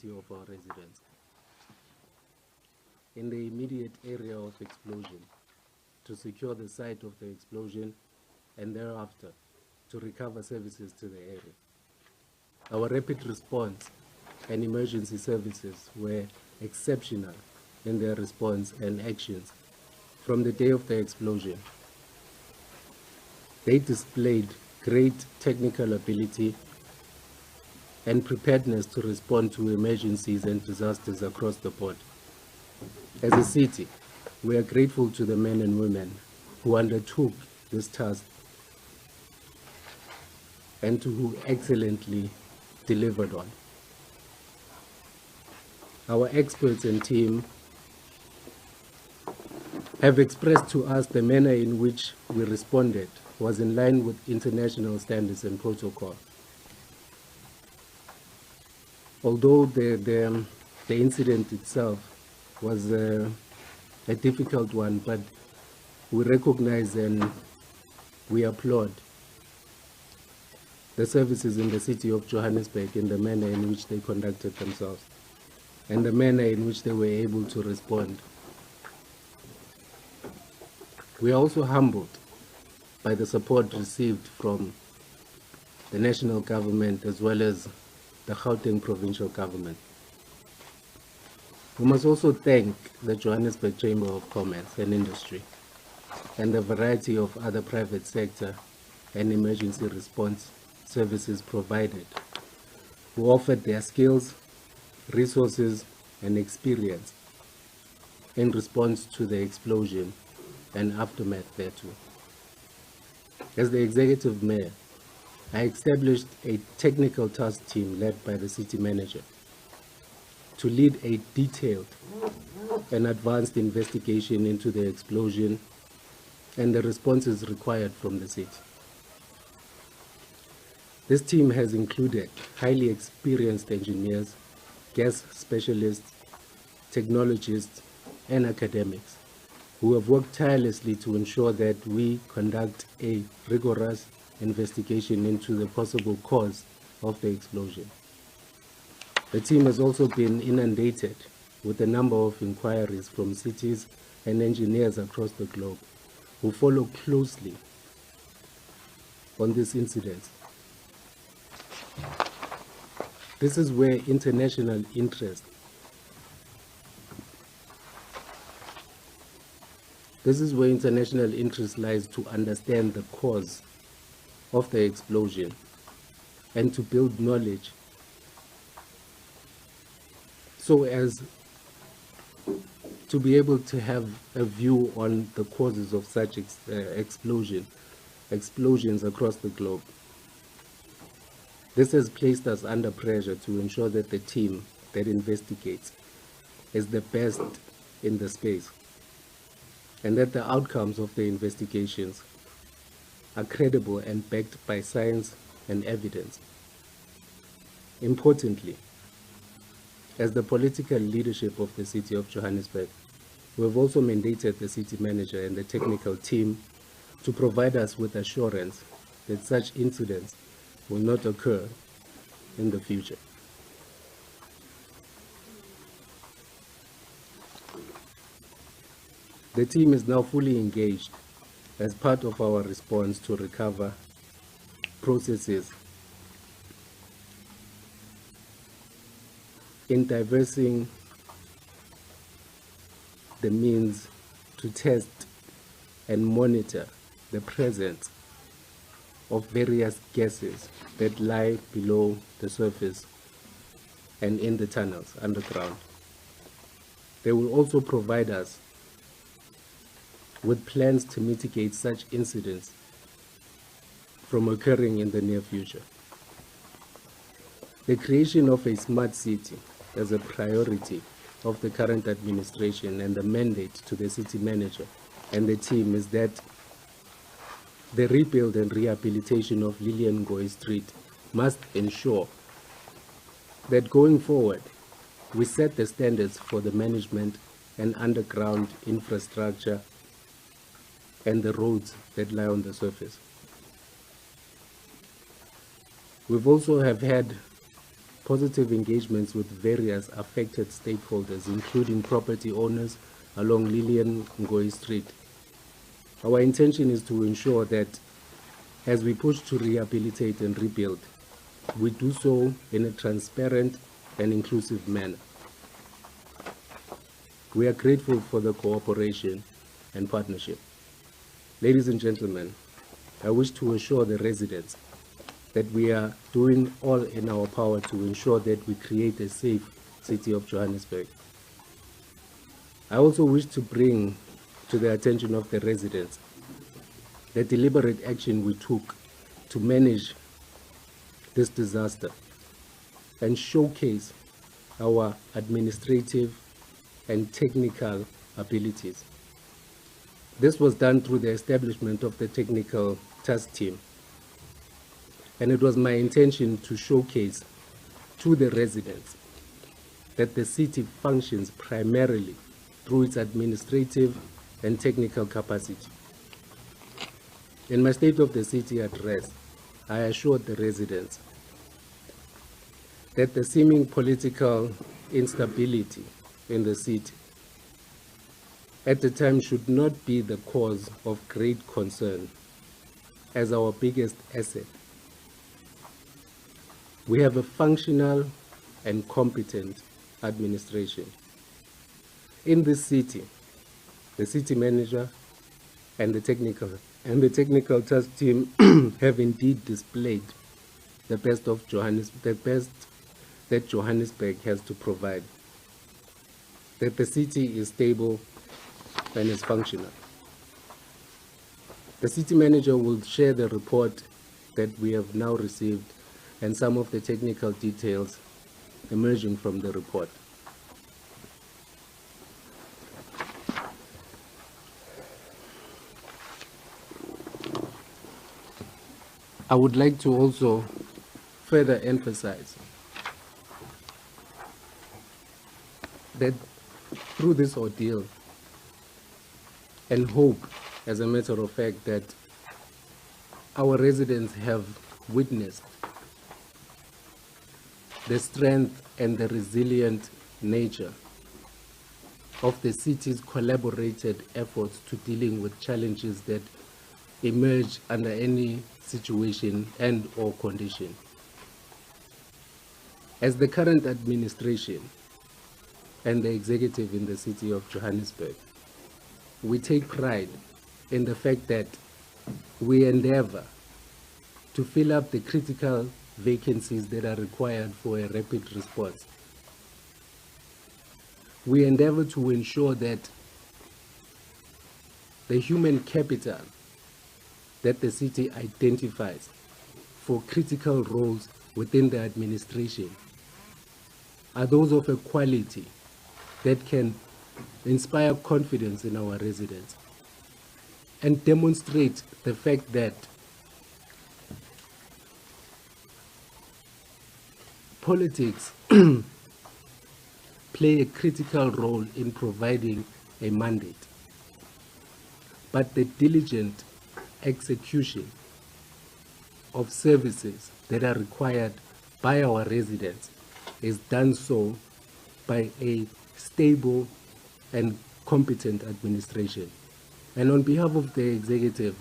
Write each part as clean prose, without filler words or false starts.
safety of our residents. In the immediate area of explosion, to secure the site of the explosion and thereafter to recover services to the area. Our rapid response and emergency services were exceptional in their response and actions from the day of the explosion. They displayed great technical ability and preparedness to respond to emergencies and disasters across the board. As a city, we are grateful to the men and women who undertook this task and to who excellently delivered on. Our experts and team have expressed to us the manner in which we responded was in line with international standards and protocol. Although the incident itself was a difficult one, but we recognize and we applaud the services in the city of Johannesburg in the manner in which they conducted themselves and the manner in which they were able to respond. We are also humbled by the support received from the national government as well as the Gauteng provincial government. We must also thank the Johannesburg Chamber of Commerce and Industry and the variety of other private sector and emergency response services provided, who offered their skills, resources, and experience in response to the explosion and aftermath thereto. As the executive mayor, I established a technical task team led by the city manager to lead a detailed and advanced investigation into the explosion and the responses required from the city. This team has included highly experienced engineers, gas specialists, technologists, and academics who have worked tirelessly to ensure that we conduct a rigorous investigation into the possible cause of the explosion. The team has also been inundated with a number of inquiries from cities and engineers across the globe who follow closely on this incident. This is where international interest lies to understand the cause of the explosion and to build knowledge so as to be able to have a view on the causes of such explosions across the globe. This has placed us under pressure to ensure that the team that investigates is the best in the space and that the outcomes of the investigations are credible and backed by science and evidence. Importantly, as the political leadership of the city of Johannesburg, we have also mandated the city manager and the technical team to provide us with assurance that such incidents will not occur in the future. The team is now fully engaged as part of our response to recover processes in diversing the means to test and monitor the presence of various gases that lie below the surface and in the tunnels underground. They will also provide us with plans to mitigate such incidents from occurring in the near future. The creation of a smart city as a priority of the current administration and the mandate to the city manager and the team is that the rebuild and rehabilitation of Lillian Ngoyi Street must ensure that going forward, we set the standards for the management and underground infrastructure and the roads that lie on the surface. We've also have had positive engagements with various affected stakeholders, including property owners along Lillian Ngoyi Street. Our intention is to ensure that as we push to rehabilitate and rebuild, we do so in a transparent and inclusive manner. We are grateful for the cooperation and partnership. Ladies and gentlemen, I wish to assure the residents that we are doing all in our power to ensure that we create a safe city of Johannesburg. I also wish to bring to the attention of the residents the deliberate action we took to manage this disaster and showcase our administrative and technical abilities. This was done through the establishment of the technical task team, and it was my intention to showcase to the residents that the city functions primarily through its administrative and technical capacity. In my State of the City address, I assured the residents that the seeming political instability in the city at the time should not be the cause of great concern, as our biggest asset. We have a functional and competent administration. In this city, the city manager and the technical task team have indeed displayed the best that Johannesburg has to provide. That the city is stable and is functional. The city manager will share the report that we have now received and some of the technical details emerging from the report. I would like to also further emphasize that through this ordeal, and hope, as a matter of fact, that our residents have witnessed the strength and the resilient nature of the city's collaborated efforts to dealing with challenges that emerge under any situation and or condition. As the current administration and the executive in the city of Johannesburg, we take pride in the fact that we endeavor to fill up the critical vacancies that are required for a rapid response. We endeavor to ensure that the human capital that the city identifies for critical roles within the administration are those of a quality that can inspire confidence in our residents and demonstrate the fact that politics play a critical role in providing a mandate, but the diligent execution of services that are required by our residents is done so by a stable and competent administration. And on behalf of the executive,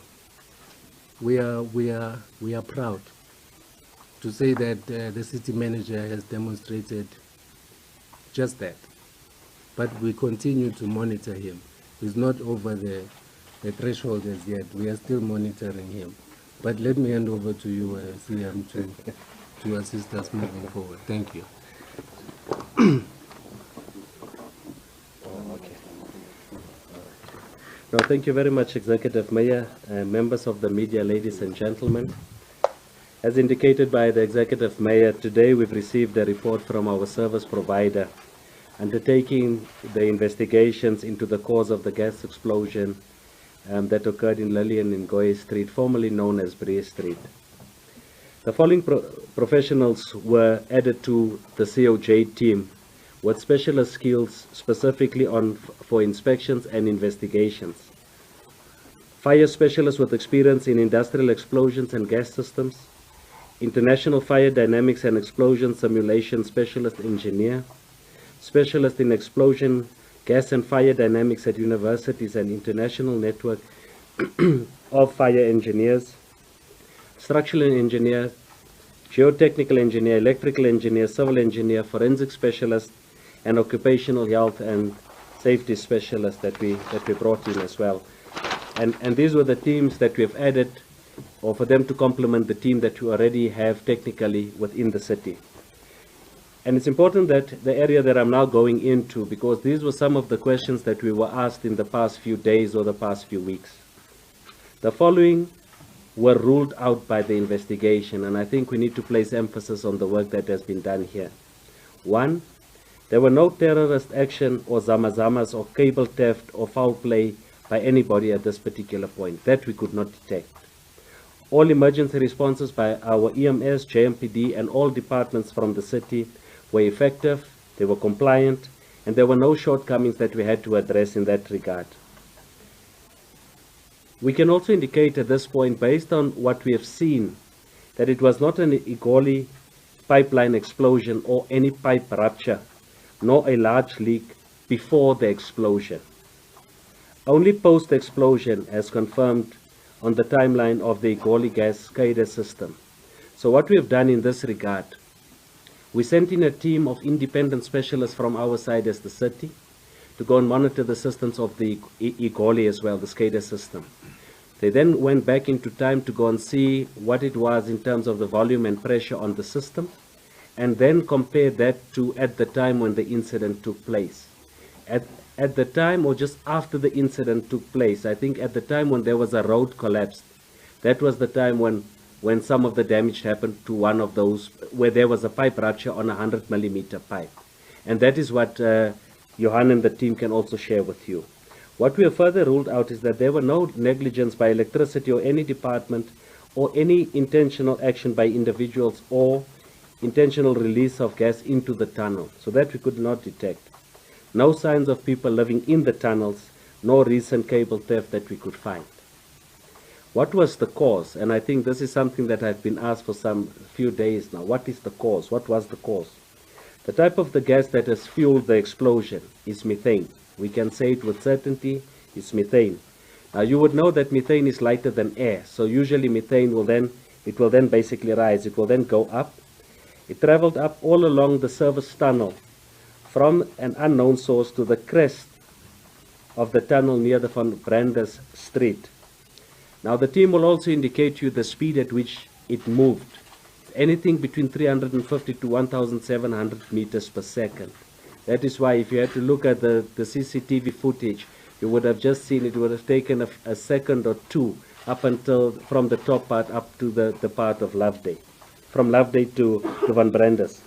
we are proud to say that the city manager has demonstrated just that. But we continue to monitor him. He's not over the threshold as yet. We are still monitoring him. But let me hand over to you, CM, to assist us moving forward. Thank you. No, thank you very much, Executive Mayor, members of the media, ladies and gentlemen. As indicated by the Executive Mayor, today we've received a report from our service provider undertaking the investigations into the cause of the gas explosion that occurred in Lillian Ngoyi Street, formerly known as Brink Street. The following professionals were added to the COJ team with specialist skills specifically for inspections and investigations. Fire specialists with experience in industrial explosions and gas systems, International Fire Dynamics and Explosion Simulation Specialist Engineer, Specialist in Explosion, Gas and Fire Dynamics at universities and international network of fire engineers, structural engineer, geotechnical engineer, electrical engineer, civil engineer, forensic specialist, and occupational health and safety specialist that we brought in as well. And these were the teams that we have added, or for them to complement the team that we already have technically within the city. And it's important that the area that I'm now going into, because these were some of the questions that we were asked in the past few days or the past few weeks. The following were ruled out by the investigation, and I think we need to place emphasis on the work that has been done here. 1, there were no terrorist action or zamazamas or cable theft or foul play by anybody at this particular point. That we could not detect. All emergency responses by our EMS, JMPD, and all departments from the city were effective, they were compliant, and there were no shortcomings that we had to address in that regard. We can also indicate at this point, based on what we have seen, that it was not an Igoli pipeline explosion or any pipe rupture, nor a large leak before the explosion. Only post-explosion as confirmed on the timeline of the Igoli gas SCADA system. So what we have done in this regard, we sent in a team of independent specialists from our side as the city to go and monitor the systems of the Igoli as well, the SCADA system. They then went back into time to go and see what it was in terms of the volume and pressure on the system, and then compare that to at the time when the incident took place. At the time or just after the incident took place, I think at the time when there was a road collapse, that was the time when some of the damage happened to one of those, where there was a pipe rupture on a 100-millimeter pipe. And that is what Johan and the team can also share with you. What we have further ruled out is that there were no negligence by electricity or any department or any intentional action by individuals or intentional release of gas into the tunnel. So that we could not detect. No signs of people living in the tunnels, no recent cable theft that we could find. What was the cause? And I think this is something that I've been asked for some few days now. What is the cause? What was the cause? The type of the gas that has fueled the explosion is methane. We can say it with certainty, it's methane. Now you would know that methane is lighter than air. So usually methane will then basically rise. It will then go up. It traveled up all along the service tunnel from an unknown source to the crest of the tunnel near the Van Brandes Street. Now the team will also indicate to you the speed at which it moved. Anything between 350 to 1,700 meters per second. That is why if you had to look at the CCTV footage, you would have just seen it would have taken a second or two up until from the top part up to the part of Loveday. From Loveday to Van Brandes.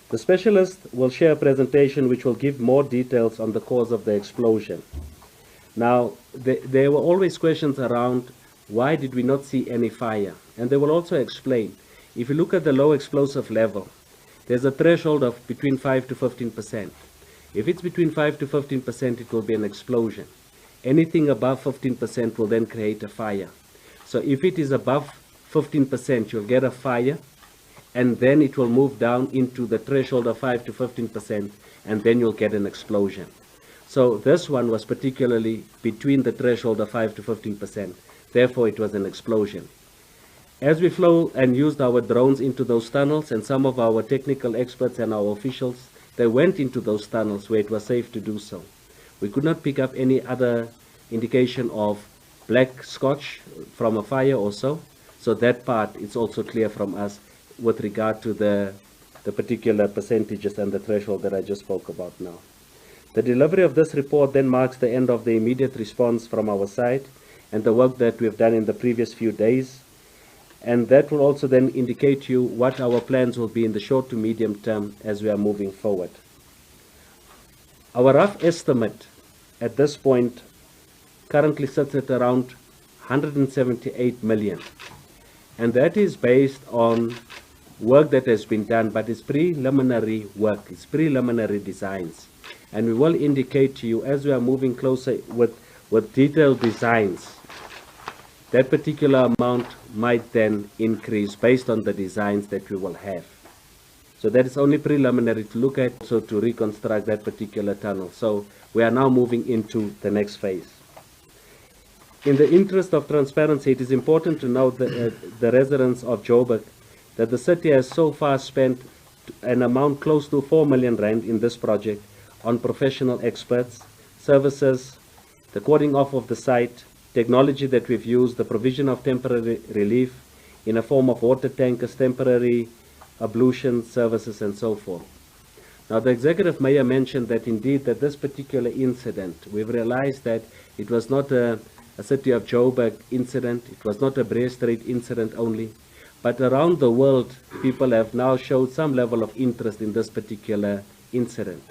The specialist will share a presentation which will give more details on the cause of the explosion. Now, there were always questions around why did we not see any fire? And they will also explain, if you look at the low explosive level, there's a threshold of between 5 to 15%. If it's between 5 to 15%, it will be an explosion. Anything above 15% will then create a fire. So if it is above 15%, you'll get a fire, and then it will move down into the threshold of 5 to 15%, and then you'll get an explosion. So this one was particularly between the threshold of 5 to 15%. Therefore, it was an explosion. As we flew and used our drones into those tunnels, and some of our technical experts and our officials, they went into those tunnels where it was safe to do so. We could not pick up any other indication of black scotch from a fire or so. So that part is also clear from us with regard to the particular percentages and the threshold that I just spoke about now. The delivery of this report then marks the end of the immediate response from our side and the work that we have done in the previous few days. And that will also then indicate to you what our plans will be in the short to medium term as we are moving forward. Our rough estimate at this point currently sits at around 178 million. And that is based on work that has been done, but it's preliminary work, it's preliminary designs. And we will indicate to you as we are moving closer with detailed designs that particular amount might then increase based on the designs that we will have. So that is only preliminary to look at, so to reconstruct that particular tunnel. So we are now moving into the next phase. In the interest of transparency, it is important to note that the residents of Joburg that the city has so far spent an amount close to 4 million rand in this project on professional experts, services, the cording off of the site, technology that we've used, the provision of temporary relief in a form of water tankers, temporary ablution services, and so forth. Now, the executive mayor mentioned that indeed that this particular incident, we've realized that it was not a City of Joburg incident, it was not a Breyer Street incident only, but around the world, people have now showed some level of interest in this particular incident.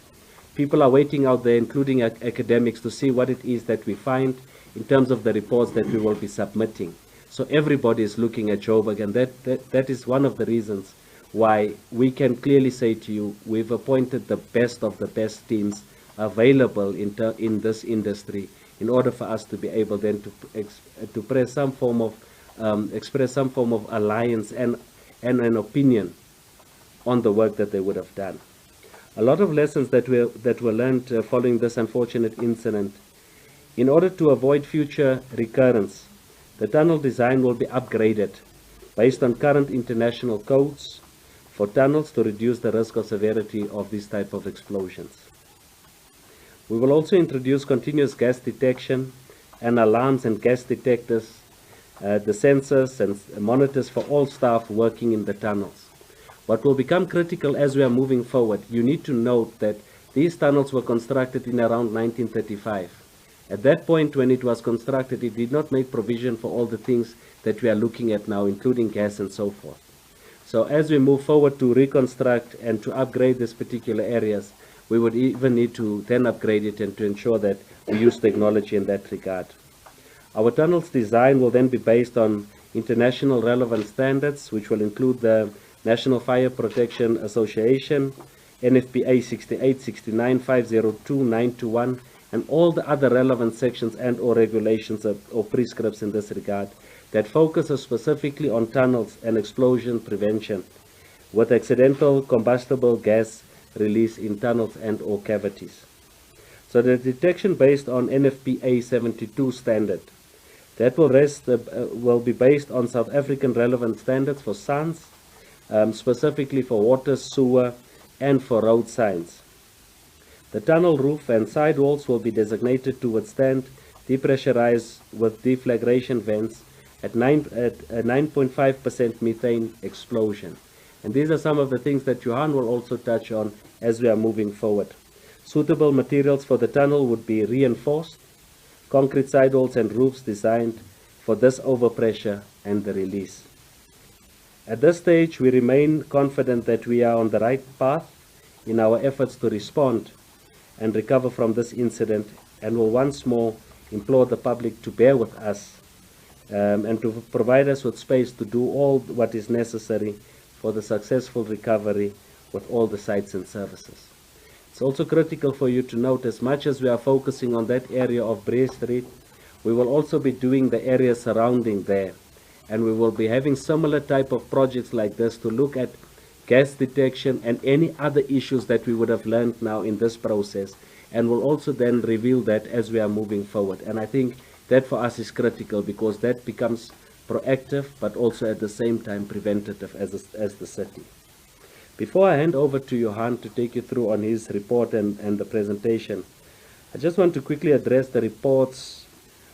People are waiting out there, including academics, to see what it is that we find in terms of the reports that we will be submitting. So everybody is looking at Joburg, and that is one of the reasons why we can clearly say to you, we've appointed the best of the best teams available in this industry in order for us to be able then to express some form of alliance and an opinion on the work that they would have done. A lot of lessons that were learned following this unfortunate incident. In order to avoid future recurrence, the tunnel design will be upgraded based on current international codes for tunnels to reduce the risk of severity of these type of explosions. We will also introduce continuous gas detection and alarms and gas detectors, the sensors and monitors for all staff working in the tunnels. What will become critical as we are moving forward, you need to note that these tunnels were constructed in around 1935. At that point when it was constructed, it did not make provision for all the things that we are looking at now, including gas and so forth. So as we move forward to reconstruct and to upgrade these particular areas, we would even need to then upgrade it and to ensure that we use technology in that regard. Our tunnel's design will then be based on international relevant standards, which will include the National Fire Protection Association, NFPA 68, 69, 502, 921, and all the other relevant sections and or regulations or prescripts in this regard that focuses specifically on tunnels and explosion prevention with accidental combustible gas release in tunnels and or cavities. So the detection based on NFPA 72 standard, that will be based on South African relevant standards for SANS, specifically for water, sewer, and for road signs. The tunnel roof and side walls will be designated to withstand depressurized with deflagration vents at 9.5% methane explosion. And these are some of the things that Johan will also touch on as we are moving forward. Suitable materials for the tunnel would be reinforced, concrete sidewalls and roofs designed for this overpressure and the release. At this stage, we remain confident that we are on the right path in our efforts to respond and recover from this incident, and will once more implore the public to bear with us and to provide us with space to do all what is necessary for the successful recovery with all the sites and services. It's also critical for you to note, as much as we are focusing on that area of Breyer Street, we will also be doing the area surrounding there, and we will be having similar type of projects like this to look at gas detection and any other issues that we would have learned now in this process, and will also then reveal that as we are moving forward. And I think that for us is critical, because that becomes proactive but also at the same time preventative as the city. Before I hand over to Johan to take you through on his report and the presentation, I just want to quickly address the reports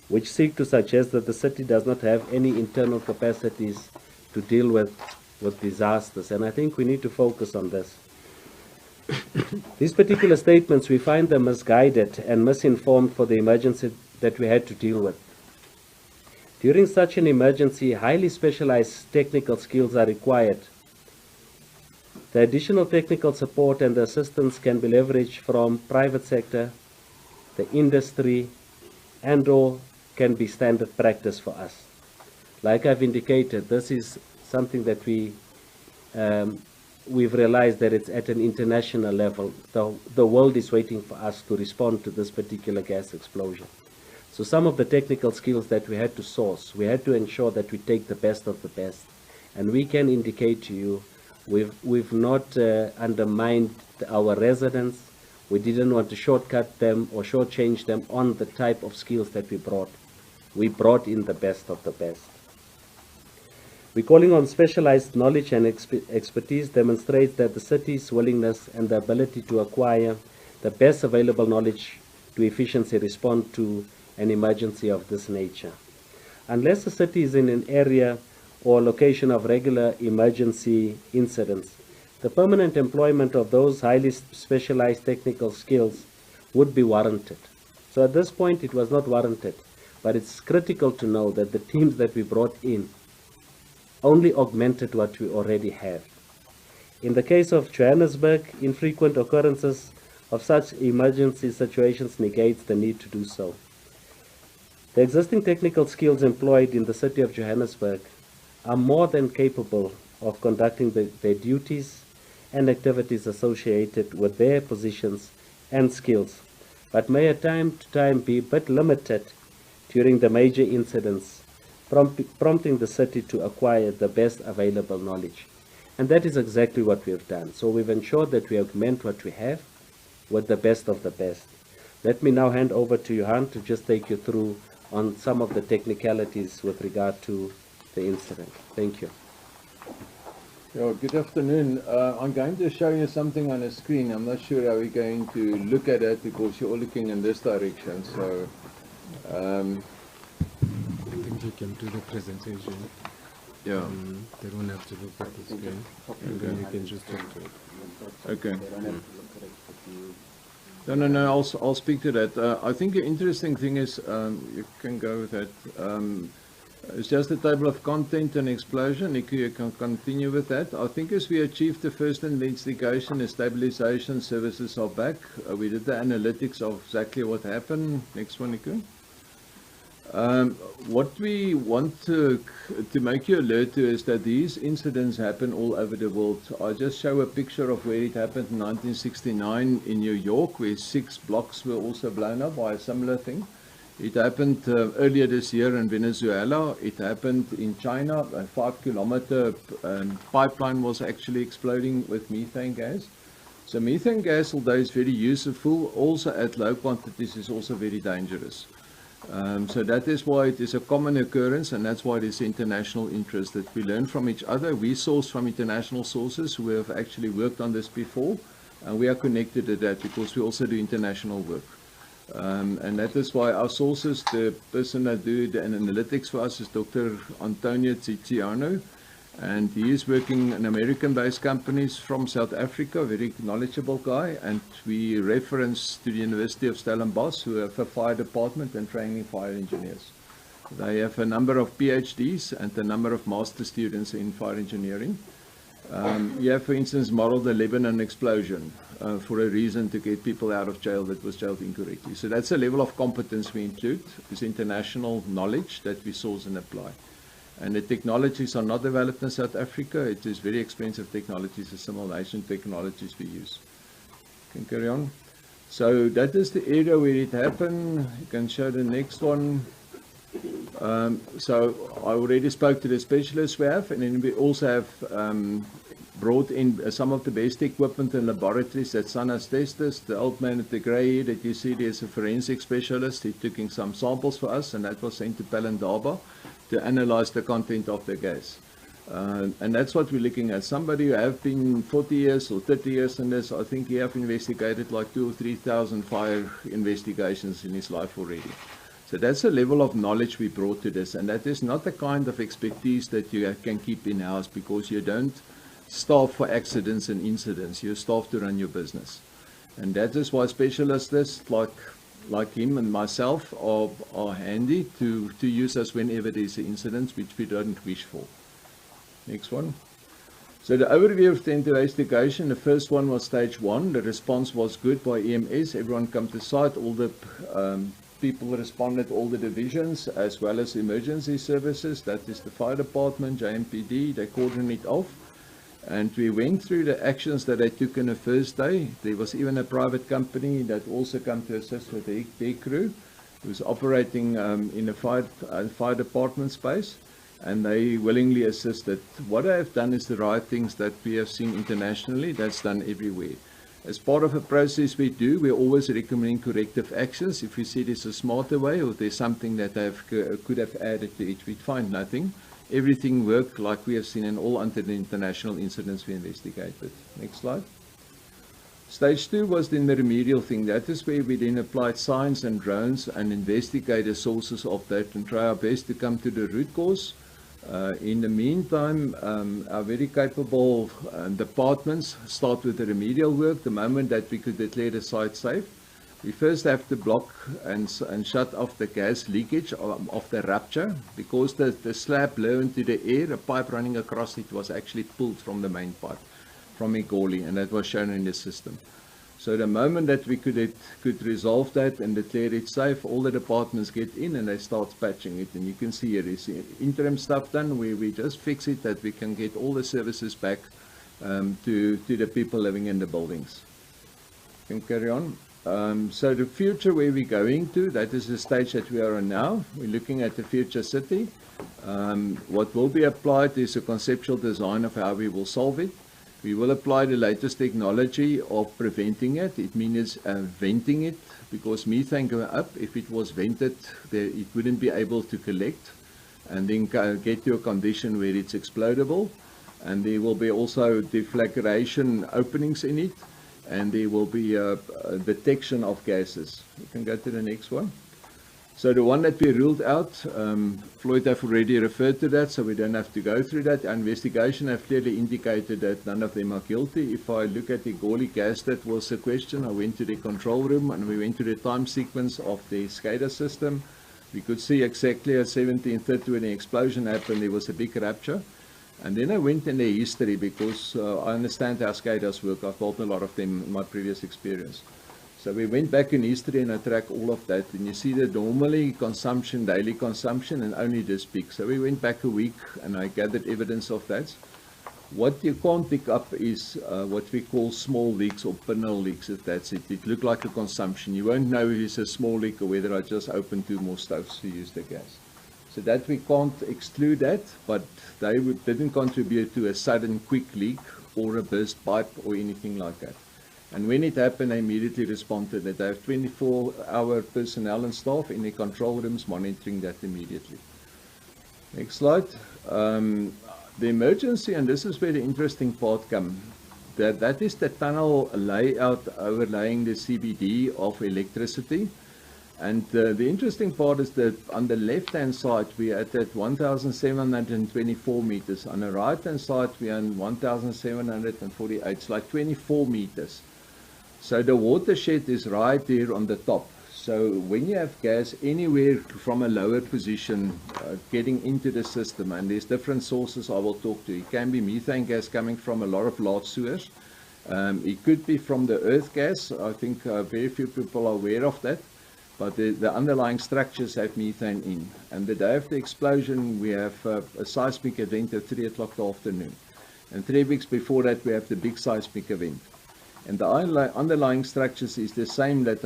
which seek to suggest that the city does not have any internal capacities to deal with disasters, and I think we need to focus on this. These particular statements, we find them misguided and misinformed for the emergency that we had to deal with. During such an emergency, highly specialized technical skills are required. The additional technical support and the assistance can be leveraged from private sector, the industry, and or can be standard practice for us. Like I've indicated, this is something that we've realized that it's at an international level. The world is waiting for us to respond to this particular gas explosion. So some of the technical skills that we had to source, we had to ensure that we take the best of the best. And we can indicate to you, we've not undermined our residents. We didn't want to shortcut them or shortchange them on the type of skills that we brought. We brought in the best of the best. We're calling on specialized knowledge and expertise demonstrates that the city's willingness and the ability to acquire the best available knowledge to efficiently respond to an emergency of this nature. Unless the city is in an area or location of regular emergency incidents, the permanent employment of those highly specialized technical skills would be warranted. So at this point it was not warranted, but it's critical to know that the teams that we brought in only augmented what we already have. In the case of Johannesburg, infrequent occurrences of such emergency situations negates the need to do so. The existing technical skills employed in the city of Johannesburg are more than capable of conducting their duties and activities associated with their positions and skills, but may at time to time be a bit limited during the major incidents, prompting the city to acquire the best available knowledge. And that is exactly what we have done. So we've ensured that we augment what we have with the best of the best. Let me now hand over to Johan to just take you through on some of the technicalities with regard to the incident. Thank you. Yeah, good afternoon. I'm going to show you something on the screen. I'm not sure how we're going to look at it because you're all looking in this direction. So, I think you can do the presentation. yeah. They don't have to look at the screen. And then you can just talk to it. Okay. No, I'll speak to that. I think the interesting thing is, you can go with that. It's just a table of content and explosion. You can continue with that. I think as we achieved the first investigation, the stabilization services are back. We did the analytics of exactly what happened. Next one, Niku. What we want to make you alert to is that these incidents happen all over the world. I just show a picture of where it happened in 1969 in New York, where 6 blocks were also blown up by a similar thing. It happened earlier this year in Venezuela. It happened in China. A 5-kilometer pipeline was actually exploding with methane gas. So methane gas, although it's very useful, also at low quantities is also very dangerous. So that is why it is a common occurrence, and that's why it is international interest that we learn from each other. We source from international sources who have actually worked on this before, and we are connected to that because we also do international work. And that is why our sources, the person that do the analytics for us is Dr. Antonio Tiziano, and he is working in American-based companies from South Africa, very knowledgeable guy, and we reference to the University of Stellenbosch, who have a fire department and training fire engineers. They have a number of PhDs and a number of master students in fire engineering. You have, for instance, modeled the Lebanon explosion for a reason to get people out of jail that was jailed incorrectly. So that's a level of competence we include, is international knowledge that we source and apply. And the technologies are not developed in South Africa. It is very expensive technologies, assimilation technologies we use. Can carry on. So that is the area where it happened. You can show the next one. So I already spoke to the specialists we have, and then we also have brought in some of the best equipment and laboratories that Sun has tested. The old man at the grey that you see there is a forensic specialist. He took in some samples for us, and that was sent to Palindaba to analyze the content of the gas. And that's what we're looking at. Somebody who have been 40 years or 30 years in this, I think he have investigated like 2,000 or 3,000 fire investigations in his life already. So that's a level of knowledge we brought to this, and that is not the kind of expertise that you can keep in-house, because you don't staff for accidents and incidents, you staff to run your business. And that is why specialists like him and myself are handy to use us whenever there's an incident which we don't wish for. Next one. So the overview of the investigation, the first one was stage 1. The response was good by EMS. Everyone come to site. All the people responded, all the divisions, as well as emergency services. That is the fire department, JMPD. They cordoned it off. And we went through the actions that they took on the first day. There was even a private company that also came to assist with their crew. who's operating in a fire department space, and they willingly assisted. What I have done is the right things that we have seen internationally, that's done everywhere. As part of a process we do, we always recommend corrective actions. If we see there's a smarter way or there's something that could have added to it, we find nothing. Everything worked like we have seen in all international incidents we investigated. Next slide. Stage 2 was then the remedial thing. That is where we then applied science and drones and investigate the sources of that and try our best to come to the root cause. In the meantime, our very capable departments start with the remedial work. The moment that we could declare the site safe, we first have to block and shut off the gas leakage of the rupture, because the slab blew into the air. A pipe running across it was actually pulled from the main pipe, from Egoli, and that was shown in the system. So the moment that we could resolve that and declare it safe, all the departments get in and they start patching it. And you can see here is interim stuff done where we just fix it that we can get all the services back to the people living in the buildings. You can carry on. So the future where we're going to, that is the stage that we are on now. We're looking at the future city. What will be applied is a conceptual design of how we will solve it. We will apply the latest technology of preventing it. It means venting it, because methane go up. If it was vented, it wouldn't be able to collect and then get to a condition where it's explodable. And there will be also deflagration openings in it, and there will be a detection of gases. You can go to the next one. So the one that we ruled out, Floyd have already referred to that, so we don't have to go through that. Our investigation have clearly indicated that none of them are guilty. If I look at the Egoli gas, that was a question. I went to the control room and we went to the time sequence of the SCADA system. We could see exactly at 17:30 when the explosion happened, there was a big rupture. And then I went in the history, because I understand how SCADAs work. I've taught a lot of them in my previous experience. So we went back in history and I tracked all of that, and you see the normally consumption, daily consumption, and only this peak. So we went back a week and I gathered evidence of that. What you can't pick up is what we call small leaks or pinhole leaks, if that's it. It looked like a consumption. You won't know if it's a small leak or whether I just opened 2 more stoves to use the gas. So that we can't exclude that, but they didn't contribute to a sudden quick leak or a burst pipe or anything like that. And when it happened, I immediately responded that I have 24-hour personnel and staff in the control rooms monitoring that immediately. Next slide. The emergency, and this is where the interesting part comes, that is the tunnel layout overlaying the CBD of electricity. And the interesting part is that on the left-hand side, we are at 1,724 meters. On the right-hand side, we are on 1,748. It's like 24 meters. So the watershed is right here on the top. So when you have gas anywhere from a lower position getting into the system, and there's different sources I will talk to. It can be methane gas coming from a lot of large sewers. It could be from the earth gas. I think very few people are aware of that. But the underlying structures have methane in. And the day of the explosion, we have a seismic event at 3 o'clock in the afternoon. And 3 weeks before that, we have the big seismic event. And the underlying structures is the same that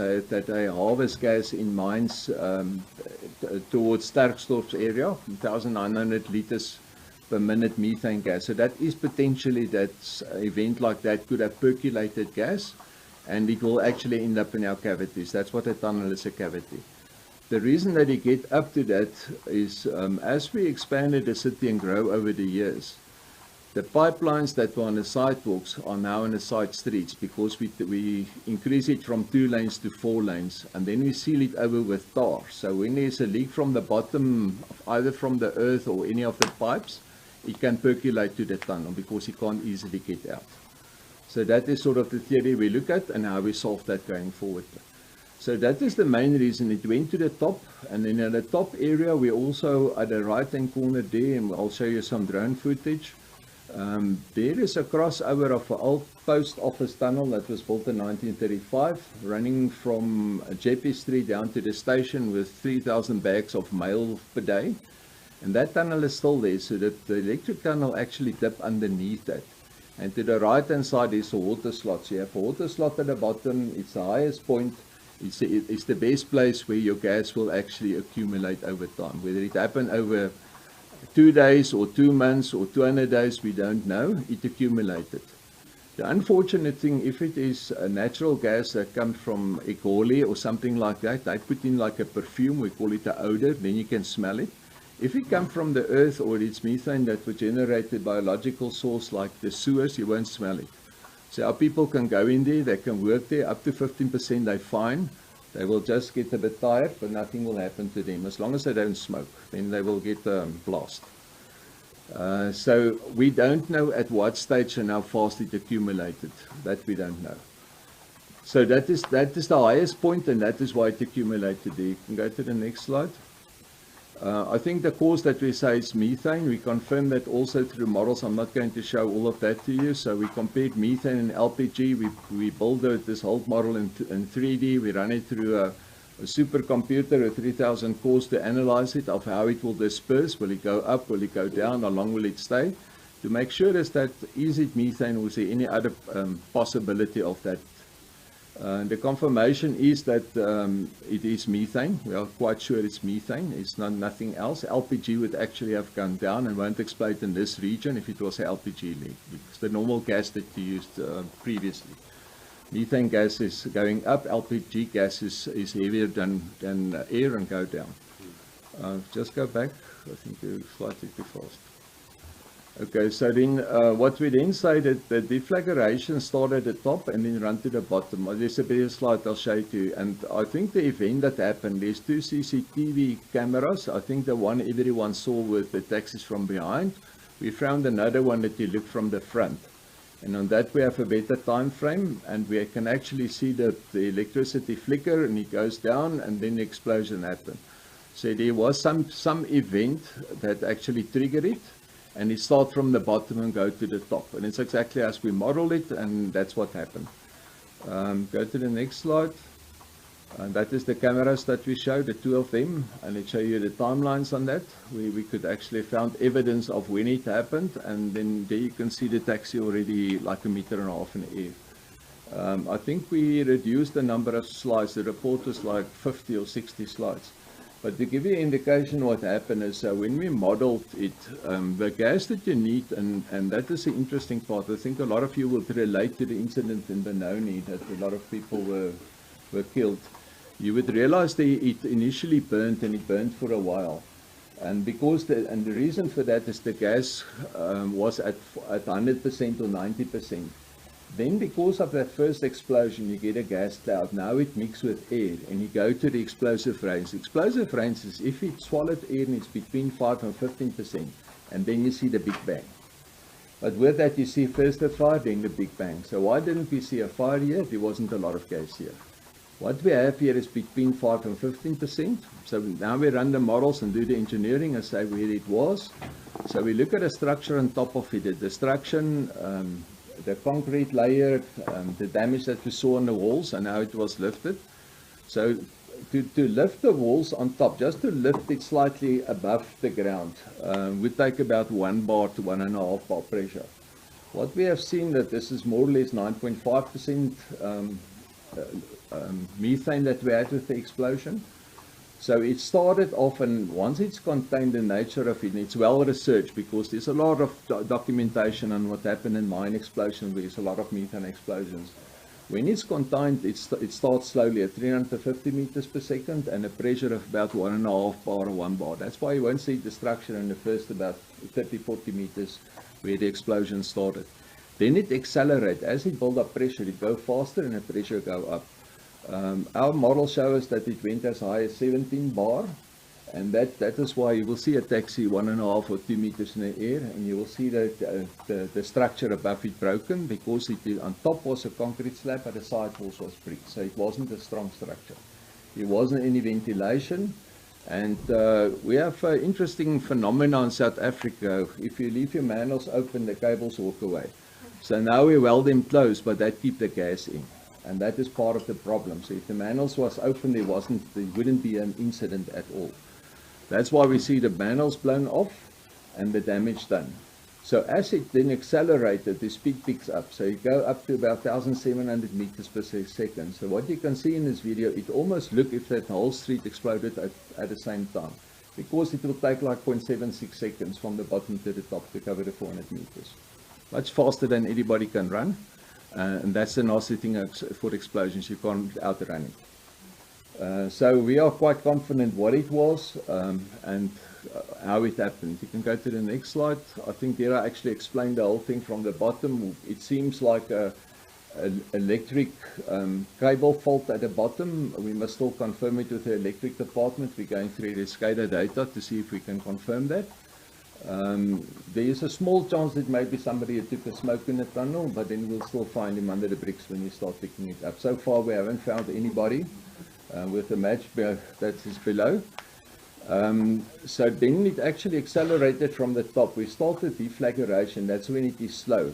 I harvest gas in mines towards Sterksdorp's area, 1,900 liters per minute methane gas. So that is potentially that event like that could have percolated gas, and it will actually end up in our cavities. That's what a tunnel is, a cavity. The reason that it get up to that is as we expanded the city and grow over the years, the pipelines that were on the sidewalks are now on the side streets, because we increase it from 2 lanes to 4 lanes, and then we seal it over with tar. So when there's a leak from the bottom, either from the earth or any of the pipes, it can percolate to the tunnel because it can't easily get out. So that is sort of the theory we look at and how we solve that going forward. So that is the main reason it went to the top. And then at the top area, we also at the right hand corner there, and I'll show you some drone footage. There is a crossover of an old post office tunnel that was built in 1935, running from Jeppe Street down to the station with 3,000 bags of mail per day. And that tunnel is still there, so that the electric tunnel actually dipped underneath that. And to the right hand side is a water slot. So you have a water slot at the bottom, it's the highest point, It's the best place where your gas will actually accumulate over time. Whether it happened over 2 days or 2 months or 200 days, we don't know. It accumulated. The unfortunate thing, if it is a natural gas that comes from Egoli or something like that, they put in like a perfume, we call it an odor, then you can smell it. If it comes from the earth or it's methane that was generated by a biological source like the sewers, you won't smell it. So our people can go in there, they can work there, up to 15% they're fine. They will just get a bit tired, but nothing will happen to them. As long as they don't smoke, then they will get blast. So we don't know at what stage and how fast it accumulated. That we don't know. So that is the highest point, and that is why it accumulated there. You can go to the next slide. I think the cause that we say is methane. We confirm that also through models. I'm not going to show all of that to you. So we compared methane and LPG. We built this whole model in 3D. We run it through a supercomputer, a 3000 cores to analyze it, of how it will disperse. Will it go up? Will it go down? How long will it stay? To make sure is it methane, or is there any other possibility of that? The confirmation is that it is methane. We are quite sure it's methane. It's nothing else. LPG would actually have gone down and won't explode in this region if it was an LPG leak. It's the normal gas that you used previously. Methane gas is going up. LPG gas is heavier than air and go down. Just go back. I think you're slightly too fast. Okay, so then what we then say that the deflagration started at the top and then run to the bottom. There's a better slide I'll show you. And I think the event that happened, there's 2 CCTV cameras. I think the one everyone saw with the taxis from behind. We found another one that you look from the front. And on that we have a better time frame, and we can actually see that the electricity flicker and it goes down and then the explosion happened. So there was some event that actually triggered it. And it starts from the bottom and go to the top. And it's exactly as we modeled it, and that's what happened. Go to the next slide. And that is the cameras that we showed, the 2 of them. And it shows you the timelines on that. We could actually found evidence of when it happened. And then there you can see the taxi already like 1.5 meters in the air. I think we reduced the number of slides. The report was like 50 or 60 slides. But to give you an indication what happened is when we modeled it, the gas that you need, and that is the interesting part. I think a lot of you will relate to the incident in Benoni that a lot of people were killed. You would realize that it initially burned, and it burned for a while. And because the reason for that is the gas was at 100% or 90%. Then because of that first explosion, you get a gas cloud. Now it mixes with air, and you go to the explosive range. Explosive range is if it swallowed air and it's between 5 and 15%, and then you see the Big Bang. But with that, you see first the fire, then the Big Bang. So why didn't we see a fire here? There wasn't a lot of gas here. What we have here is between 5 and 15%. So now we run the models and do the engineering and say where it was. So we look at the structure on top of it, the destruction, the concrete layer, the damage that we saw on the walls and how it was lifted. So to lift the walls on top, just to lift it slightly above the ground, would take about 1 bar to 1.5 bar pressure. What we have seen that this is more or less 9.5% methane that we had with the explosion. So it started off, and once it's contained, the nature of it, and it's well researched because there's a lot of documentation on what happened in mine explosion, where there's a lot of methane explosions. When it's contained, it starts slowly at 350 meters per second and a pressure of about 1.5 bar or 1 bar. That's why you won't see destruction in the first about 30-40 meters where the explosion started. Then it accelerates. As it builds up pressure, it goes faster and the pressure goes up. Our model shows us that it went as high as 17 bar, and that is why you will see a taxi 1.5 or 2 meters in the air, and you will see that the structure above it broken because it on top was a concrete slab, but the side walls was brick, so it wasn't a strong structure. There wasn't any ventilation, and we have an interesting phenomenon in South Africa. If you leave your manholes open, the cables walk away. So now we weld them closed, but that keep the gas in. And that is part of the problem. So if the manholes was open, there wouldn't be an incident at all. That's why we see the manholes blown off and the damage done. So as it then accelerated, the speed picks up. So you go up to about 1,700 meters per second. So what you can see in this video, it almost looked if that whole street exploded at the same time, because it will take like 0.76 seconds from the bottom to the top to cover the 400 meters. Much faster than anybody can run. And that's the nasty thing for explosions, you can't outrun it. So we are quite confident what it was and how it happened. You can go to the next slide. I think there I actually explained the whole thing from the bottom. It seems like an electric cable fault at the bottom. We must still confirm it with the electric department. We're going through the SCADA data to see if we can confirm that. There is a small chance that maybe somebody took a smoke in the tunnel, but then we'll still find him under the bricks when you start picking it up. So far we haven't found anybody with a match that is below. So then it actually accelerated from the top. We started deflagration, that's when it is slow.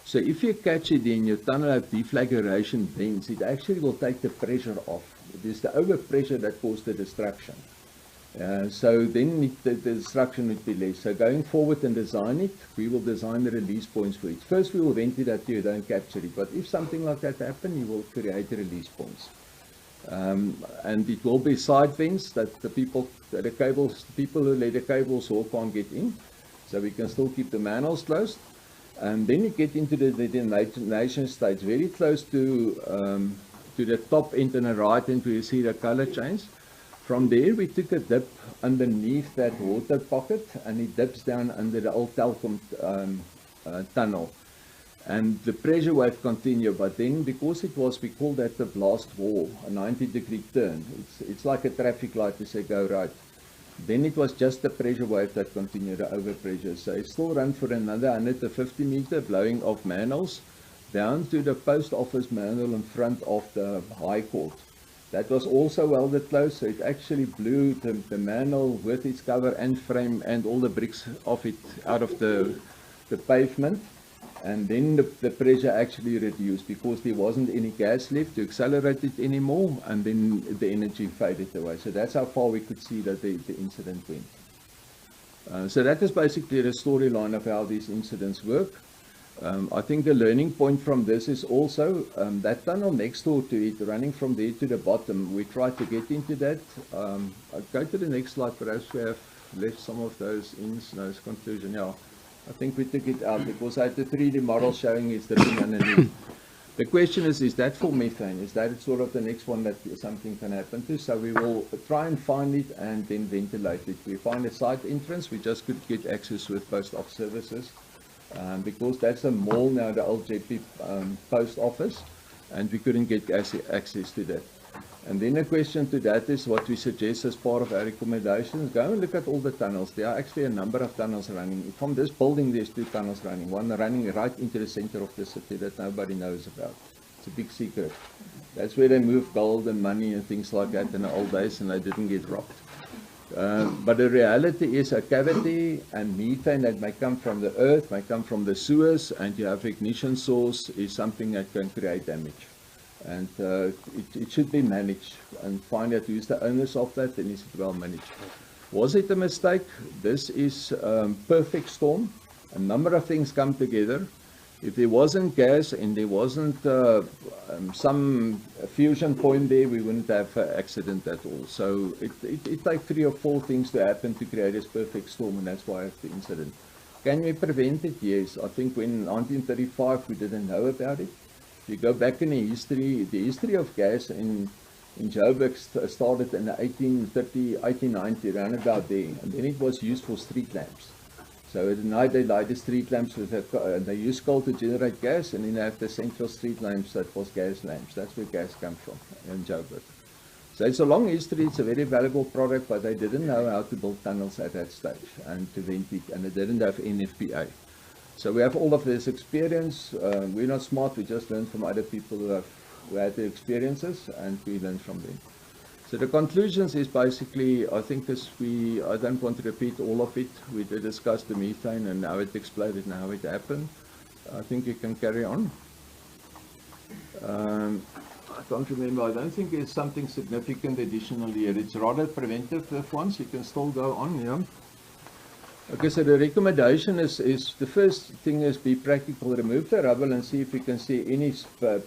So if you catch it in your tunnel of deflagration bends, it actually will take the pressure off. It is the overpressure that caused the destruction. So then the destruction would be less. So going forward and design it, we will design the release points for it. First we will vent it at you, don't capture it. But if something like that happens, you will create the release points. And it will be side vents that the people who let the cables all can't get in. So we can still keep the manholes closed. And then you get into the detonation stage, very close to the top end and the right end where you see the color change. From there we took a dip underneath that water pocket and it dips down under the old telecom tunnel. And the pressure wave continued, but then because it was, we call that the blast wall, a 90-degree turn. It's like a traffic light to say go right. Then it was just the pressure wave that continued, the overpressure. So it still ran for another 150 meters, blowing off manholes down to the post office manhole in front of the High Court. That was also welded close, so it actually blew the manhole with its cover and frame and all the bricks of it out of the pavement. And then the pressure actually reduced because there wasn't any gas left to accelerate it anymore, and then the energy faded away. So that's how far we could see that the incident went. So that is basically the storyline of how these incidents work. I think the learning point from this is also that tunnel next door to it, running from there to the bottom, we tried to get into that. I'll go to the next slide, perhaps we have left some of those in, no, conclusion, yeah. I think we took it out because I had the 3D model showing it's dripping underneath. The question is that for methane? Is that sort of the next one that something can happen to? So we will try and find it and then ventilate it. We find a side entrance, we just could get access with post office services. Because that's a mall now, the old JP post office, and we couldn't get access to that. And then the question to that is what we suggest as part of our recommendations. Go and look at all the tunnels. There are actually a number of tunnels running. From this building there's 2 tunnels running. One running right into the center of the city that nobody knows about. It's a big secret. That's where they moved gold and money and things like that in the old days, and they didn't get robbed. But the reality is a cavity and methane that may come from the earth, may come from the sewers, and you have ignition source is something that can create damage. And it should be managed and find out who's the owners of that and is it well managed. Was it a mistake? This is perfect storm. A number of things come together. If there wasn't gas and there wasn't some fusion point there, we wouldn't have an accident at all. So it takes 3 or 4 things to happen to create this perfect storm, and that's why it's the incident. Can we prevent it? Yes. I think when in 1935 we didn't know about it. If you go back in the history of gas in Joburg started in the 1830, 1890, around about there, and then it was used for street lamps. So at night they light the street lamps with they use coal to generate gas, and then they have the central street lamps that was gas lamps. That's where gas comes from in Joburg. So it's a long history, it's a very valuable product, but they didn't know how to build tunnels at that stage and to vent it, and they didn't have NFPA. So we have all of this experience. We're not smart, we just learn from other people who had the experiences, and we learn from them. So the conclusions is basically, I think I don't want to repeat all of it. We did discuss the methane and how it exploded and how it happened. I think you can carry on. I can't remember, I don't think there's something significant additional here. It's rather preventive ones, you can still go on, yeah. Okay, so the recommendation is the first thing is be practical, remove the rubble and see if we can see any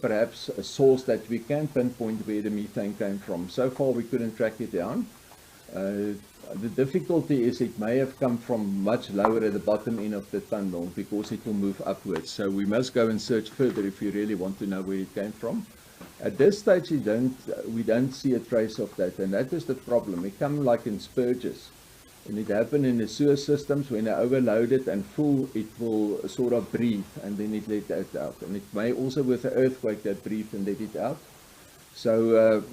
perhaps a source that we can pinpoint where the methane came from. So far we couldn't track it down. The difficulty is it may have come from much lower at the bottom end of the tunnel because it will move upwards. So we must go and search further if you really want to know where it came from. At this stage we don't see a trace of that, and that is the problem. It comes like in spurges. And it happens in the sewer systems. When they're overloaded and full, it will sort of breathe and then it let it out. And it may also with an earthquake that breathe and let it out. So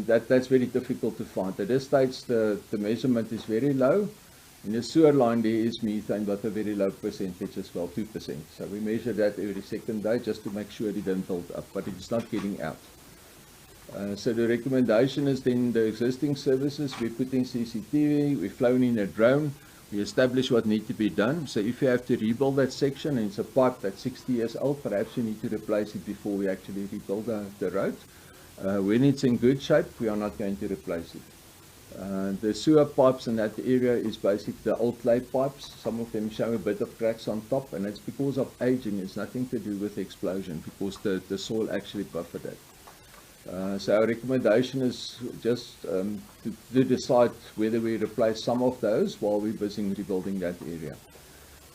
that's very difficult to find. At this stage, the measurement is very low. In the sewer line, there is methane, but a very low percentage as well, 2%. So we measure that every second day just to make sure it don't build up, but it's not getting out. So the recommendation is then the existing services, we put in CCTV, we've flown in a drone, we establish what needs to be done. So if you have to rebuild that section and it's a pipe that's 60 years old, perhaps you need to replace it before we actually rebuild the road. When it's in good shape, we are not going to replace it. The sewer pipes in that area is basically the old clay pipes. Some of them show a bit of cracks on top, and it's because of aging. It's nothing to do with the explosion, because the soil actually buffered it. So our recommendation is just to decide whether we replace some of those while we're busy rebuilding that area.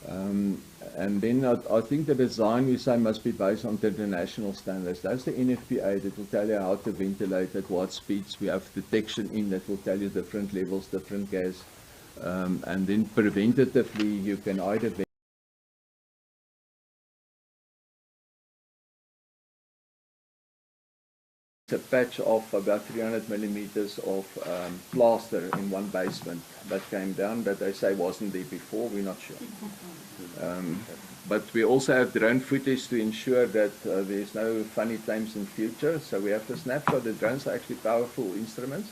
And then I think the design we say must be based on the international standards. That's the NFPA that will tell you how to ventilate at what speeds. We have detection in that will tell you different levels, different gas. And then preventatively you can either a patch of about 300 millimeters of plaster in one basement that came down that they say wasn't there before. We're not sure. But we also have drone footage to ensure that there's no funny times in future. So we have to snapshot. The drones are actually powerful instruments.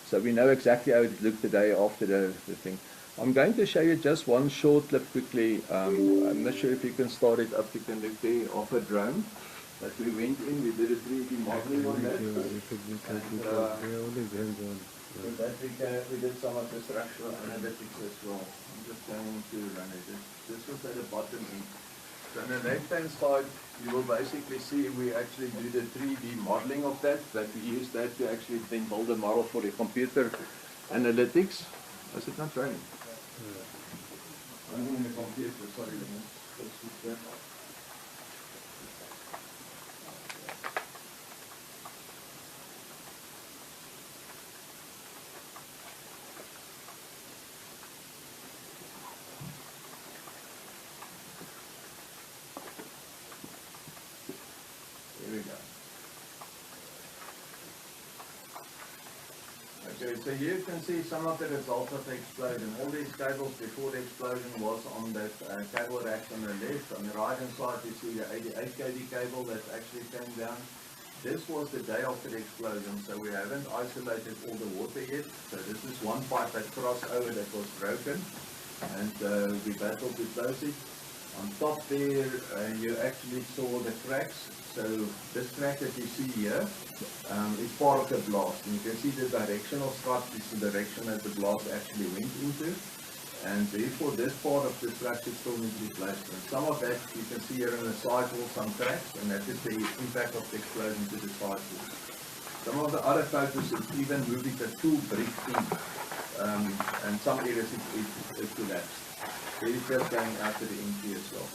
So we know exactly how it looked the day after the thing. I'm going to show you just one short clip quickly. I'm not sure if you can start it up. You can look there of a drone. That we went in, we did a 3D modeling on that. And, with that we did some of the structural analytics as well. I'm just going to run it. This was at the bottom end. So on the left hand side, you will basically see we actually do the 3D modeling of that we use that to actually then build a model for the computer analytics. Is it not running? Running in the computer, sorry. Okay, so here you can see some of the results of the explosion. All these cables before the explosion was on that cable rack on the left. On the right hand side you see the 88 kV cable that actually came down. This was the day after the explosion, so we haven't isolated all the water yet. So this is one pipe that crossed over that was broken, and we battled to close it. On top there you actually saw the cracks. So this crack that you see here is part of the blast. And you can see the directional strut is the direction that the blast actually went into. And therefore this part of the structure still needs replacement. Some of that you can see here in the sidewall, some cracks, and that is the impact of the explosion to the sidewalls. Some of the other photos is even moving the full brick in, and some areas it collapsed. There is just going out to the empty as well.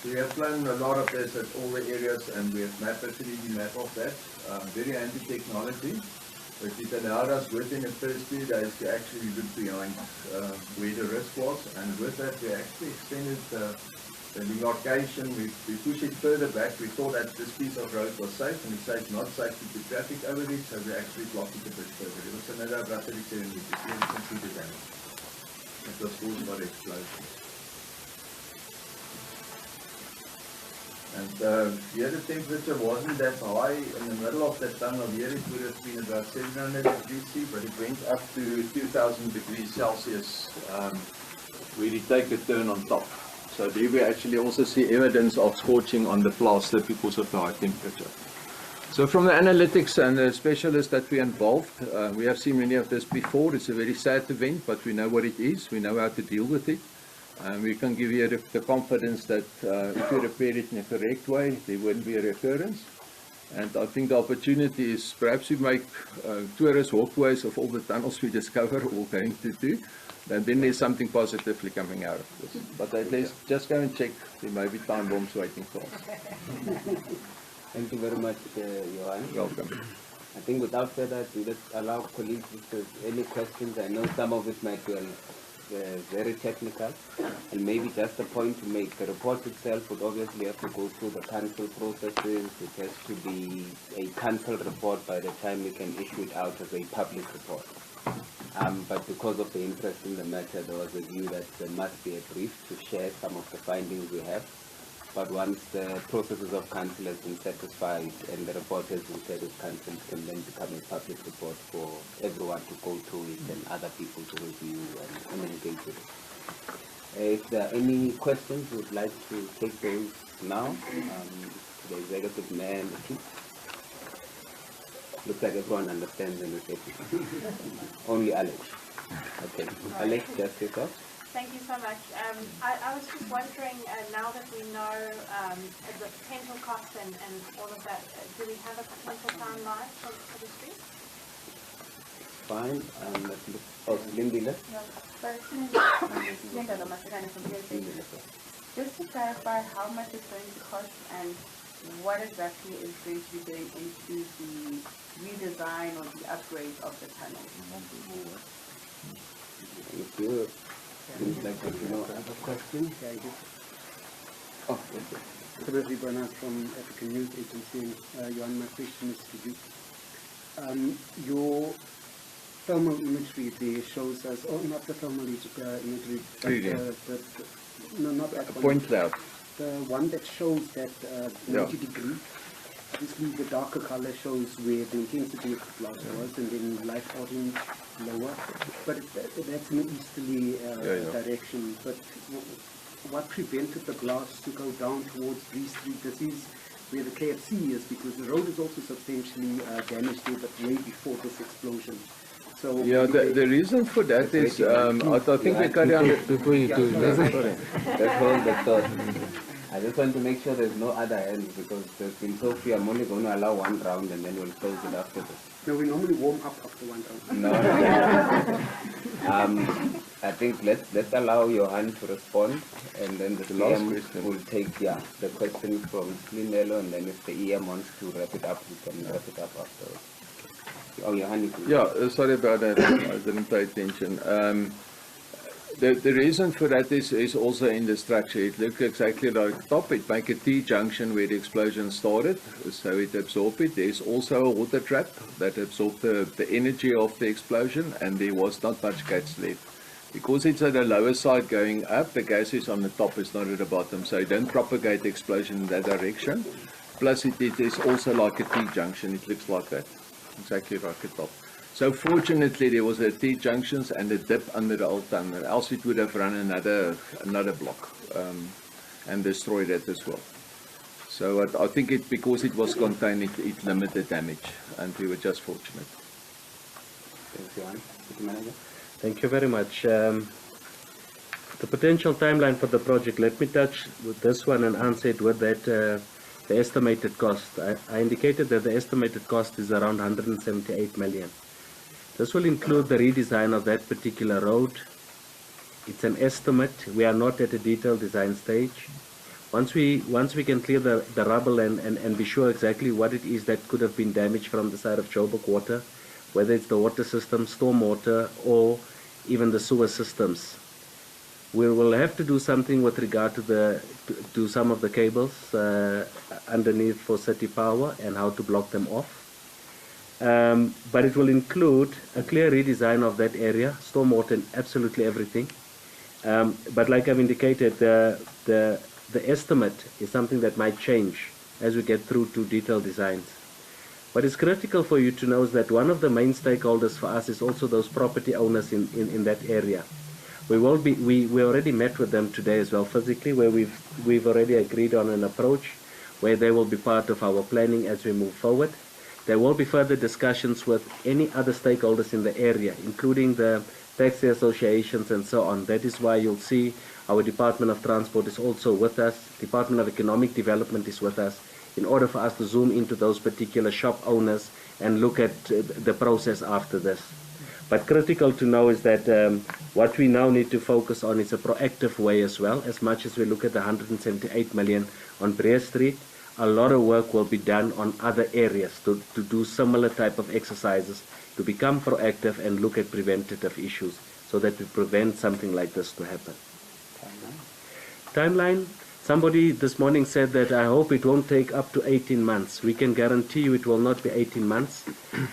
So we have flown a lot of this at all the areas, and we have mapped a 3D map of that. Very handy technology, but it allowed us within the first 2 days to actually look behind where the risk was, and with that we actually extended the demarcation. We pushed it further back. We thought that this piece of road was safe, and we said it's not safe to put traffic over it, so we actually blocked it a bit further. It was another about 37 meters. Here you can see the damage. It was caused by the explosion. And here the temperature wasn't that high. In the middle of the tunnel here it would have been about 700 degrees C, but it went up to 2000 degrees Celsius where you take a turn on top. So there we actually also see evidence of scorching on the plaster because of the high temperature. So from the analytics and the specialists that we involved, we have seen many of this before. It's a very sad event, but we know what it is. We know how to deal with it. We can give you the confidence that if you repair it in a correct way, there won't be a recurrence. And I think the opportunity is perhaps we make tourist walkways of all the tunnels we discover or going to do. And then there's something positively coming out of this. But let's just go and check. There may be time bombs waiting for us. Thank you very much, Johan. Welcome. I think without further ado, let's allow colleagues if there's any questions. I know some of it might be very technical, and maybe just a point to make. The report itself would obviously have to go through the council processes. It has to be a council report by the time we can issue it out as a public report. But because of the interest in the matter, there was a view that there must be a brief to share some of the findings we have. But once the processes of council has been satisfied and the report has been shared with council, it can then become a public report for everyone to go through it and other people to review and engage with it. If there are any questions, we would like to take those now. The executive mayor and the chief. Looks like everyone understands and is happy. Only Alex. Okay. Alex, just take off. Thank you so much. I was just wondering, now that we know the potential costs and all of that, do we have a potential timeline for the street? Fine. Lindy, let's. Just to clarify how much it's going to cost and what exactly is going to be going into the redesign or the upgrade of the tunnel. If you would like to have a question, oh, okay. Kabelo from African News Agency. Johan, my question is to you. Your thermal imagery there shows us, or not the thermal imagery, but no, not that one. Point cloud. The one that shows that 90 degree. Obviously, the darker color shows where the intensity of the blast was, and then light orange lower. But that's in an easterly direction. But what prevented the blast to go down towards Bree Street? This is where the KFC is, because the road is also substantially damaged there, but way before this explosion. So yeah, the reason for that is, I think we carry on before you do. Let's hold the thought. I just want to make sure there's no other hands, because there's been so few. I'm only going to allow one round and then we'll close it after this. No, we normally warm up after one round. No. I think let's allow Johan to respond, and then the CM will take the question from Slinelo, and then if the EM wants to wrap it up, we can wrap it up afterwards. Oh, Johan, yeah, sorry about that. I didn't pay attention. The reason for that is also in the structure. It looks exactly like the top. It makes a T-junction where the explosion started, so it absorbed it. There's also a water trap that absorbed the energy of the explosion, and there was not much gas left. Because it's at the lower side going up, the gas is on the top, it's not at the bottom, so it don't propagate the explosion in that direction. Plus it is also like a T-junction, it looks like that, exactly like the top. So fortunately there was a T-junctions and a dip under the old tunnel, else it would have run another block and destroyed it as well. So I think because it was contained, it limited damage, and we were just fortunate. Thanks, Johan. City Manager. Thank you very much. The potential timeline for the project, let me touch with this one and answer it with that the estimated cost. I indicated that the estimated cost is around 178 million. This will include the redesign of that particular road. It's an estimate. We are not at a detailed design stage. Once we can clear the rubble and be sure exactly what it is that could have been damaged from the side of Joburg Water, whether it's the water system, storm water, or even the sewer systems, we will have to do something with regard to some of the cables underneath for city power and how to block them off. But it will include a clear redesign of that area, stormwater and absolutely everything. But like I've indicated, the estimate is something that might change as we get through to detailed designs. What is critical for you to know is that one of the main stakeholders for us is also those property owners in that area. We already met with them today as well physically, where we've already agreed on an approach where they will be part of our planning as we move forward. There will be further discussions with any other stakeholders in the area, including the taxi associations and so on. That is why you'll see our Department of Transport is also with us, Department of Economic Development is with us, in order for us to zoom into those particular shop owners and look at the process after this. But critical to know is that what we now need to focus on is a proactive way as well. As much as we look at the 178 million on Breer Street, a lot of work will be done on other areas to do similar type of exercises, to become proactive and look at preventative issues so that we prevent something like this to happen. Timeline, somebody this morning said that I hope it won't take up to 18 months. We can guarantee you it will not be 18 months.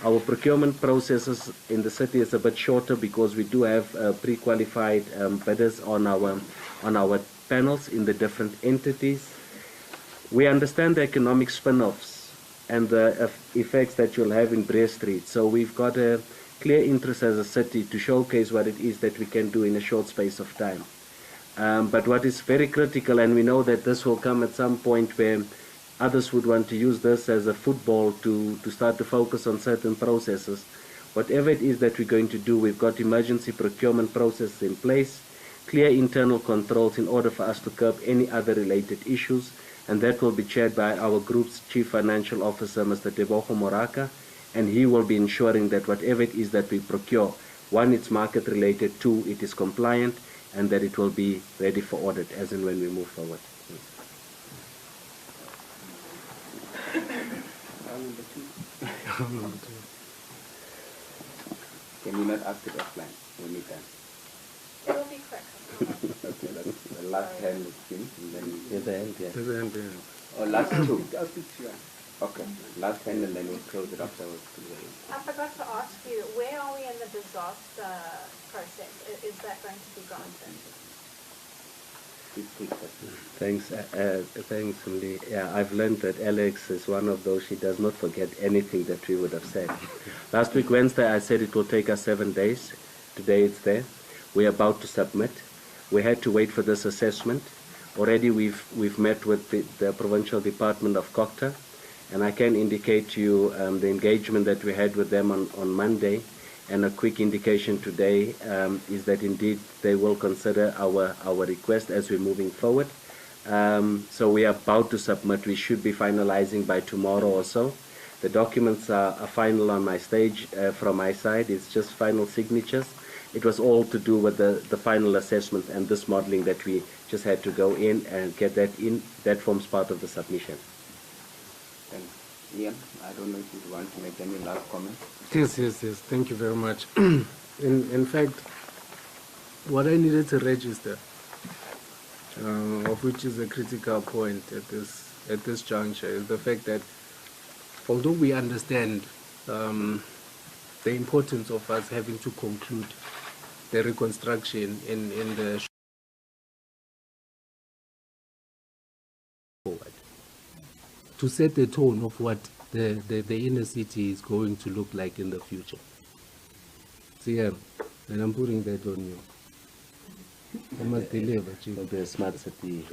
Our procurement processes in the city is a bit shorter because we do have pre-qualified bidders on our panels in the different entities. We understand the economic spin-offs and the effects that you'll have in Breer Street. So we've got a clear interest as a city to showcase what it is that we can do in a short space of time. But what is very critical, and we know that this will come at some point where others would want to use this as a football to start to focus on certain processes. Whatever it is that we're going to do, we've got emergency procurement processes in place, clear internal controls in order for us to curb any other related issues, and that will be chaired by our group's Chief Financial Officer, Mr. Tebogo Moraka, and he will be ensuring that whatever it is that we procure, one, it's market related, two, it is compliant, and that it will be ready for audit as and when we move forward. Can we not ask it offline when we can? It will be quick. Okay, that's the last hand is finished, and then At the end, yeah. or last two. I'll speak to you. Okay, last hand, and then we'll close it afterwards. I forgot to ask you, where are we in the disaster process? Is that going to be granted? Thanks, thanks, Lee. Yeah, I've learned that Alex is one of those, she does not forget anything that we would have said. Last week, Wednesday, I said it will take us 7 days. Today it's there. We're about to submit. We had to wait for this assessment. Already we've met with the Provincial Department of Cocta, and I can indicate to you the engagement that we had with them on Monday, and a quick indication today is that indeed they will consider our request as we're moving forward. So we are about to submit. We should be finalizing by tomorrow or so. The documents are final on my stage from my side. It's just final signatures. It was all to do with the final assessment and this modeling that we just had to go in and get that in. That forms part of the submission. Thanks. Ian, I don't know if you want to make any last comment. Yes. Thank you very much. In fact, what I needed to register, of which is a critical point at this juncture, is the fact that although we understand the importance of us having to conclude the reconstruction in the forward, to set the tone of what the inner city is going to look like in the future. See, and I'm putting that on you. I must deliver, Chief. It'll be a smart city.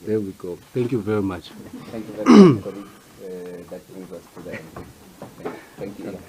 There we go. Thank you very much. Thank you very much, colleagues. That brings us to the end. Thank you.